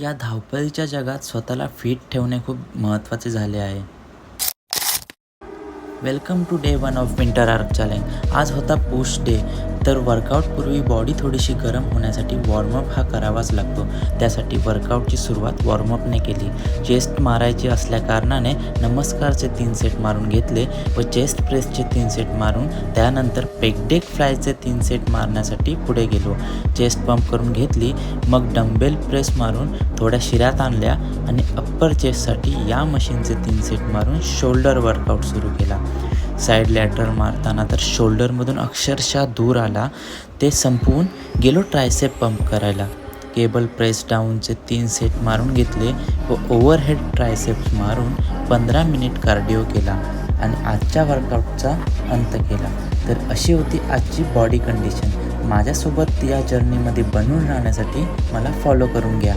या धावपळीच्या जगात स्वतःला फिट ठेवणे खूप महत्त्वाचे झाले आहे. Welcome to day 1 of winter arc challenge. आज होता पुश डे. तर वर्कआउटपूर्वी बॉडी थोडीशी गरम होण्यासाठी वॉर्मअप हा करावाच लागतो. त्यासाठी वर्कआउटची सुरुवात वॉर्मअपने केली. चेस्ट मारायची असल्याकारणाने नमस्कारचे 3 सेट मारून घेतले व चेस्ट प्रेसचे 3 सेट मारून त्यानंतर पेगडेक फ्लायचे 3 सेट मारण्यासाठी पुढे गेलो. चेस्ट पंप करून घेतली, मग डंबेल प्रेस मारून थोड्या शिऱ्यात आणल्या आणि अप्पर चेस्टसाठी या मशीनचे 3 सेट मारून शोल्डर वर्कआउट सुरू केला. साईड लॅटरल मारताना तर शोल्डरमधून अक्षरशः दूर आला. ते संपवून गेलो ट्रायसेप पंप करायला. केबल प्रेस डाऊनचे 3 सेट मारून घेतले व ओव्हरहेड ट्रायसेप्स मारून 15 मिनिट कार्डिओ केला आणि आजच्या वर्कआउटचा अंत केला. तर अशी होती आजची बॉडी कंडिशन. माझ्यासोबत या जर्नीमध्ये बनवून राहण्यासाठी मला फॉलो करून घ्या.